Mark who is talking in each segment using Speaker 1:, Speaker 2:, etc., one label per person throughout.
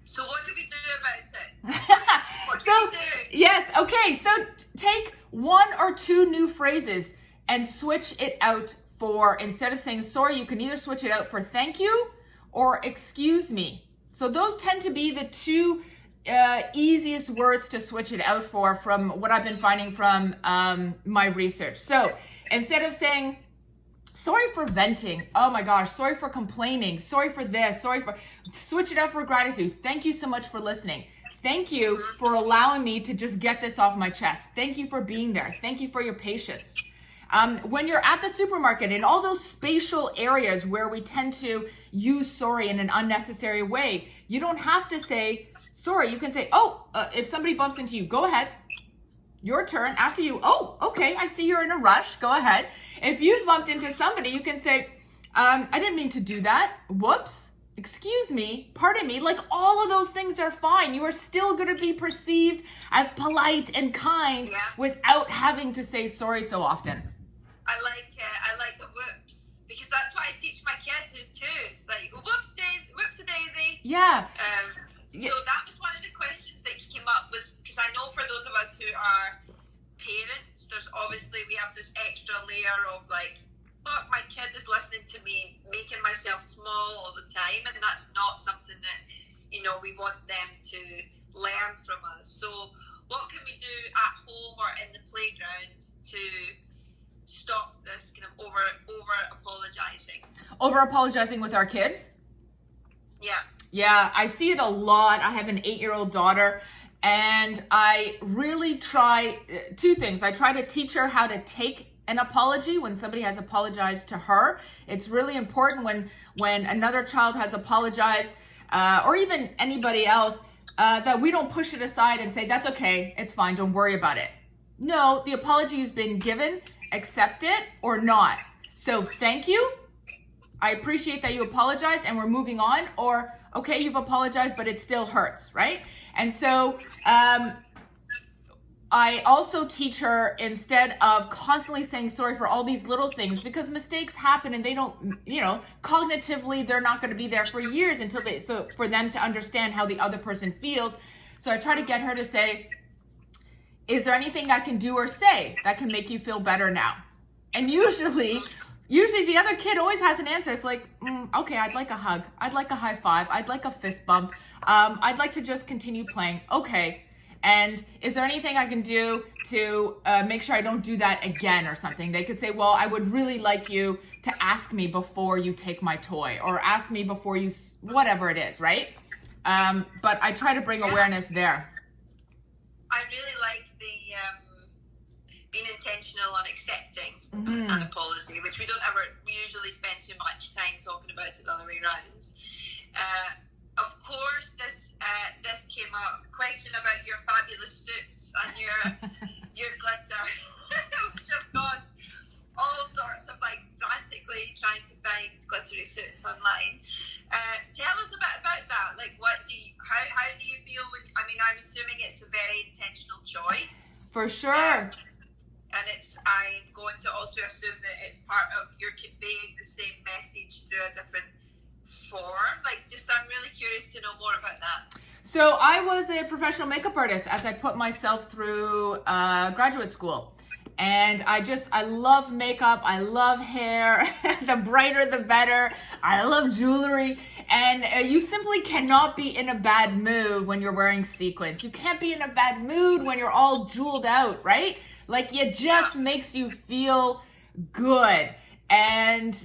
Speaker 1: So what do we do about it? What do we do?
Speaker 2: Yes, okay, so take one or two new phrases and switch it out for, instead of saying sorry, you can either switch it out for thank you or excuse me. So those tend to be the two easiest words to switch it out for, from what I've been finding from my research. So instead of saying sorry for venting, oh my gosh, sorry for complaining, sorry for this, switch it out for gratitude. Thank you so much for listening. Thank you for allowing me to just get this off my chest. Thank you for being there. Thank you for your patience. When you're at the supermarket, in all those spatial areas where we tend to use sorry in an unnecessary way, you don't have to say sorry. You can say, if somebody bumps into you, go ahead. Your turn. After you, okay, I see you're in a rush. Go ahead. If you bumped into somebody, you can say, I didn't mean to do that. Whoops. Excuse me. Pardon me. Like, all of those things are fine. You are still going to be perceived as polite and kind without having to say sorry so often.
Speaker 1: I like the whoops, because that's what I teach my kids too. It's like, whoops-a-daisy.
Speaker 2: Yeah.
Speaker 1: So that was one of the questions that came up, was because I know for those of us who are parents, there's obviously, we have this extra layer of like, look, my kid is listening to me, making myself small all the time, and that's not something that, we want them to learn from us. So what can we do at home or in the playground to stop this kind of over
Speaker 2: apologizing with our kids?
Speaker 1: Yeah,
Speaker 2: I see it a lot. I have an 8-year-old daughter, and I really try two things. I try to teach her how to take an apology when somebody has apologized to her. It's really important when another child has apologized, or even anybody else, that we don't push it aside and say, that's okay, it's fine, don't worry about it. No, the apology has been given. Accept it or not. So thank you. I appreciate that you apologized and we're moving on. Or, okay, you've apologized, but it still hurts, right? And so I also teach her, instead of constantly saying sorry for all these little things, because mistakes happen and they don't, cognitively, they're not going to be there for years so for them to understand how the other person feels. So I try to get her to say, is there anything I can do or say that can make you feel better now? And usually the other kid always has an answer. It's like, okay, I'd like a hug. I'd like a high five. I'd like a fist bump. I'd like to just continue playing. Okay. And is there anything I can do to make sure I don't do that again or something? They could say, well, I would really like you to ask me before you take my toy, or ask me before you, whatever it is, right? But I try to bring awareness there.
Speaker 1: I really like being intentional on accepting an apology, which we usually spend too much time talking about it the other way around. Of course, this came up, question about your fabulous suits and your glitter, which I've got all sorts of frantically trying to find glittery suits online. Tell us a bit about that. Like, how do you feel I'm assuming it's a very intentional choice.
Speaker 2: For sure.
Speaker 1: And I'm going to also assume that it's part of you're conveying the same message through a different form. I'm really curious to know more about that.
Speaker 2: So I was a professional makeup artist as I put myself through graduate school. And I love makeup. I love hair. The brighter, the better. I love jewelry. And you simply cannot be in a bad mood when you're wearing sequins. You can't be in a bad mood when you're all jeweled out, right? It just makes you feel good. And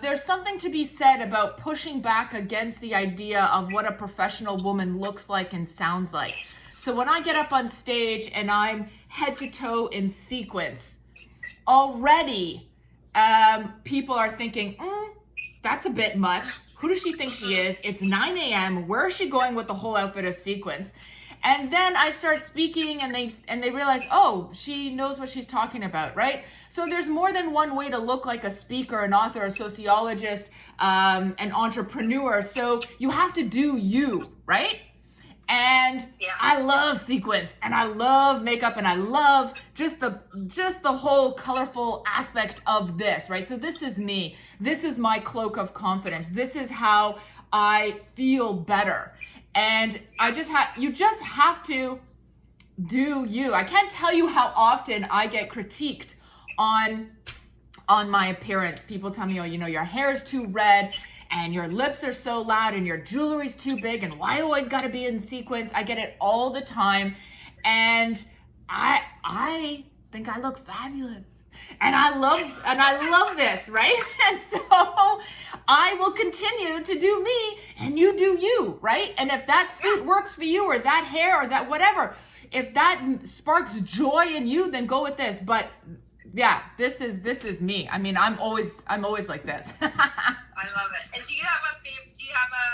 Speaker 2: there's something to be said about pushing back against the idea of what a professional woman looks like and sounds like. So when I get up on stage and I'm head to toe in sequins, already people are thinking, that's a bit much. Who does she think she is? It's 9 a.m. Where is she going with the whole outfit of sequins? And then I start speaking and they realize, she knows what she's talking about, right? So there's more than one way to look like a speaker, an author, a sociologist, an entrepreneur. So you have to do you, right? And I love sequins and I love makeup and I love just the whole colorful aspect of this, right? So this is me. This is my cloak of confidence. This is how I feel better. And you just have to do you. I can't tell you how often I get critiqued on my appearance. People tell me, oh, your hair is too red and your lips are so loud and your jewelry's too big and why always got to be in sequins. I get it all the time. And I think I look fabulous. And I love this, right? And so I will continue to do me and you do you, right? And if that suit works for you or that hair or that whatever, if that sparks joy in you, then go with this. But yeah, this is me. I mean, I'm always like this.
Speaker 1: I love it. And do you have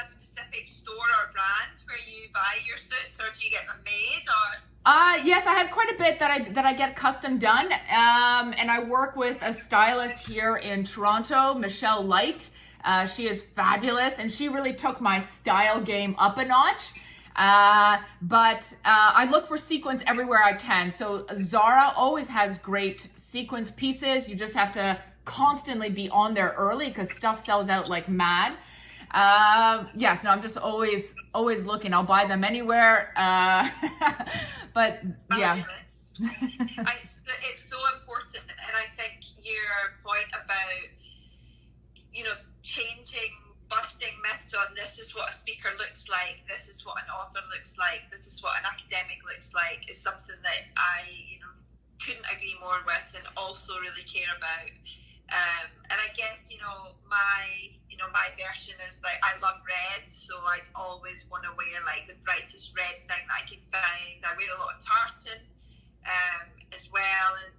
Speaker 1: a specific store or brand where you buy your suits, or do you get them made, or?
Speaker 2: Yes, I have quite a bit that I get custom done. And I work with a stylist here in Toronto, Michelle Light. She is fabulous, and she really took my style game up a notch. But I look for sequins everywhere I can. So Zara always has great sequins pieces. You just have to constantly be on there early because stuff sells out like mad. Yes, no, I'm just always looking. I'll buy them anywhere. But yeah.
Speaker 1: It's so important, and I think your point about, changing, busting myths on this is what a speaker looks like, this is what an author looks like, this is what an academic looks like, is something that I, couldn't agree more with and also really care about. And I guess, my version is like, I love red, so I always want to wear like the brightest red thing that I can find. I wear a lot of tartan as well, and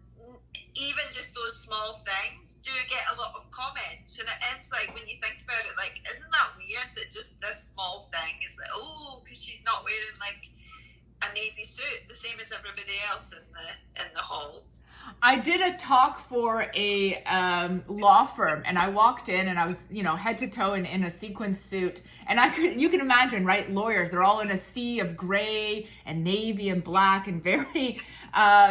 Speaker 1: even just those small things do get a lot of comments. And it is like, when you think about it, like, isn't that weird that just this small thing is like, oh, because she's not wearing like a navy suit the same as everybody else in the hall.
Speaker 2: I did a talk for a law firm, and I walked in and I was, head to toe in a sequin suit. And you can imagine, right? Lawyers, they're all in a sea of gray and navy and black and very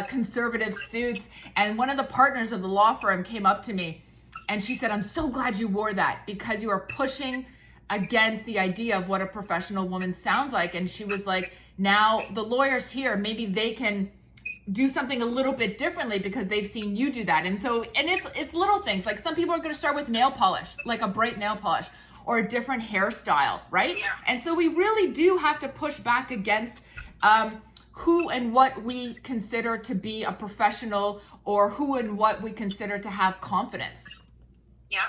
Speaker 2: conservative suits. And one of the partners of the law firm came up to me and she said, I'm so glad you wore that because you are pushing against the idea of what a professional woman sounds like. And she was like, now the lawyers here, maybe they can do something a little bit differently because they've seen you do that. And it's little things, like some people are going to start with nail polish, like a bright nail polish or a different hairstyle, right?
Speaker 1: Yeah.
Speaker 2: And so we really do have to push back against who and what we consider to be a professional or who and what we consider to have confidence.
Speaker 1: Yeah.